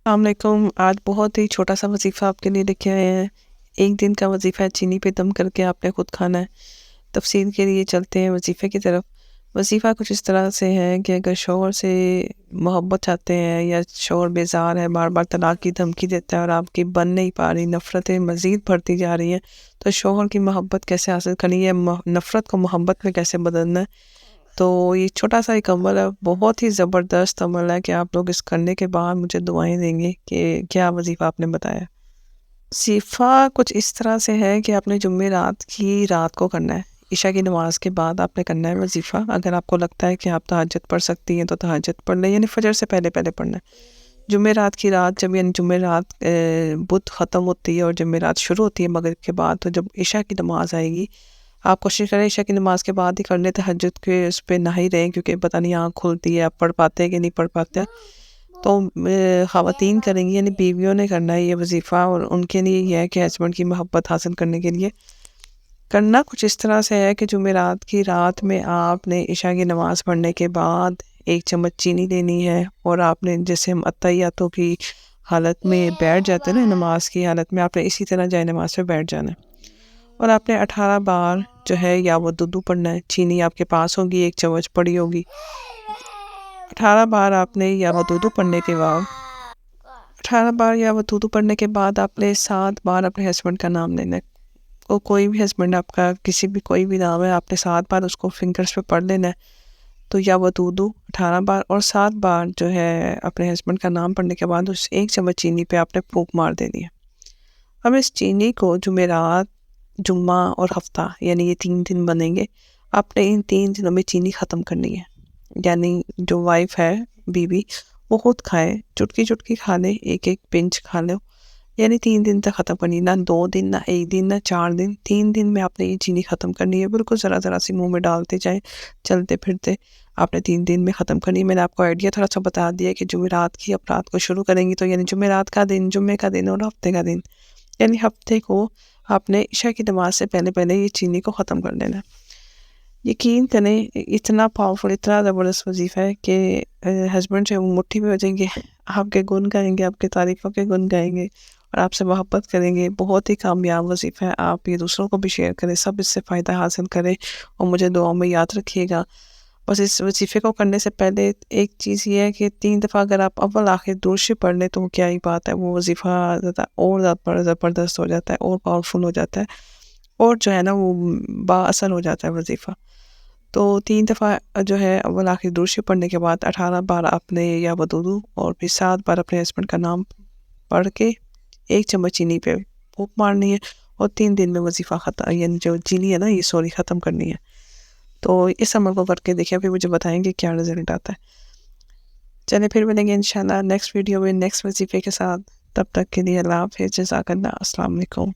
السلام علیکم۔ آج بہت ہی چھوٹا سا وظیفہ آپ کے لیے لکھے آئے ہیں۔ ایک دن کا وظیفہ ہے، چینی پہ دم کر کے آپ نے خود کھانا ہے۔ تفصیل کے لیے چلتے ہیں وظیفے کی طرف۔ وظیفہ کچھ اس طرح سے ہے کہ اگر شوہر سے محبت چاہتے ہیں یا شوہر بیزار ہے، بار بار طلاق کی دھمکی دیتا ہے اور آپ کی بن نہیں پا رہی، نفرتیں مزید بڑھتی جا رہی ہیں، تو شوہر کی محبت کیسے حاصل کرنی ہے، نفرت کو محبت میں کیسے بدلنا ہے۔ تو یہ چھوٹا سا ایک عمل ہے، بہت ہی زبردست عمل ہے کہ آپ لوگ اس کرنے کے بعد مجھے دعائیں دیں گے کہ کیا وظیفہ آپ نے بتایا۔ وظیفہ کچھ اس طرح سے ہے کہ آپ نے جمعہ رات کی رات کو کرنا ہے، عشاء کی نماز کے بعد آپ نے کرنا ہے وظیفہ۔ اگر آپ کو لگتا ہے کہ آپ تہجد پڑھ سکتی ہیں تو تہجد پڑھ لیں، یعنی فجر سے پہلے پہلے پڑھنا ہے۔ جمعہ رات کی رات جب یعنی جمعہ رات بدھ ختم ہوتی ہے اور جمعہ رات شروع ہوتی ہے مغرب کے بعد، تو جب عشاء کی نماز آئے گی آپ کوشش کریں عشاء کی نماز کے بعد ہی کر لیں، تہجد کے اس پہ نہ ہی رہیں، کیونکہ پتہ نہیں آنکھ کھلتی ہے آپ پڑھ پاتے ہیں کہ نہیں پڑھ پاتے۔ تو خواتین کریں گی، یعنی بیویوں نے کرنا ہے یہ وظیفہ، اور ان کے لیے یہ ہے کہ ہسبینڈ کی محبت حاصل کرنے کے لیے کرنا کچھ اس طرح سے ہے کہ جمعرات کی رات میں آپ نے عشاء کی نماز پڑھنے کے بعد 1 چمچ چینی لینی ہے، اور آپ نے جیسے ہم اتحیاتوں کی حالت میں بیٹھ جاتے ہیں نا، نماز کی حالت میں آپ نے اسی طرح جائے نماز پہ بیٹھ جانا ہے، اور آپ نے 18 بار جو ہے یا وہ دودو پڑھنا ہے۔ چینی آپ کے پاس ہوگی، 1 چمچ پڑی ہوگی، 18 بار آپ نے یا وہ دودو پڑھنے کے بعد 18 بار یا وہ دودو پڑھنے کے بعد آپ نے 7 بار اپنے ہسبینڈ کا نام لینا ہے۔ کوئی بھی ہسبینڈ آپ کا کسی بھی کوئی بھی نام ہے، آپ نے 7 بار اس کو فنگرز پہ پڑھ لینا ہے۔ تو یا وہ دودو 18 بار اور 7 بار جو ہے اپنے ہسبینڈ کا نام پڑھنے کے بعد اس 1 چمچ چینی پہ آپ نے پھونک مار دینی ہے۔ اب اس چینی کو جمعرات، جمعہ اور ہفتہ، یعنی یہ 3 دن بنیں گے، آپ نے ان 3 دنوں میں چینی ختم کرنی ہے۔ یعنی جو وائف ہے، بیوی، وہ خود کھائے، چٹکی چٹکی کھا لے، ایک ایک پنچ کھا لو، یعنی 3 دن تک ختم کرنی، نہ 2 دن، نہ 1 دن، نہ 4 دن، 3 دن میں آپ نے یہ چینی ختم کرنی ہے۔ بالکل ذرا ذرا سی منہ میں ڈالتے جائیں، چلتے پھرتے آپ نے 3 دن میں ختم کرنی ہے۔ میں نے آپ کو آئیڈیا تھوڑا سا بتا دیا کہ جمعرات کی آپ رات کو شروع کریں گی، تو یعنی جمعرات کا دن، جمعے کا دن اور ہفتے کا دن، یعنی ہفتے کو آپ نے عشاء کی نماز سے پہلے پہلے یہ چینی کو ختم کر لینا ہے۔ یقین کریں اتنا پاورفل، اتنا زبردست وظیفہ ہے کہ ہسبینڈ سے وہ مٹھی میں ہو جائیں گے، آپ کے گن گائیں گے، آپ کے تعریفوں کے گن گائیں گے اور آپ سے محبت کریں گے۔ بہت ہی کامیاب وظیفہ ہے، آپ یہ دوسروں کو بھی شیئر کریں، سب اس سے فائدہ حاصل کریں، اور مجھے دعاؤں میں یاد رکھیے گا۔ بس اس وظیفے کو کرنے سے پہلے ایک چیز یہ ہے کہ 3 دفعہ اگر آپ اول آخر درود شریف پڑھ لیں تو وہ کیا ہی بات ہے، وہ وظیفہ اور زیادہ زبردست ہو جاتا ہے، اور پاورفل ہو جاتا ہے، اور جو ہے نا وہ با اثر ہو جاتا ہے وظیفہ۔ تو 3 دفعہ جو ہے اول آخر درود شریف پڑھنے کے بعد 18 بار اپنے یا ودودو، اور پھر 7 بار اپنے ہسبینڈ کا نام پڑھ کے 1 چمچ چینی پہ پھونک مارنی ہے، اور 3 دن میں وظیفہ ختم، یعنی جو چینی ہے نا یہ سوری ختم کرنی ہے۔ تو اس عمل کو کر کے دیکھیں، پھر مجھے بتائیں گے کیا رزلٹ آتا ہے۔ چلیں پھر ملیں گے انشاءاللہ نیکسٹ ویڈیو میں نیکسٹ وظیفے کے ساتھ، تب تک کے لیے اللہ حافظ، جزاک اللہ، السلام علیکم۔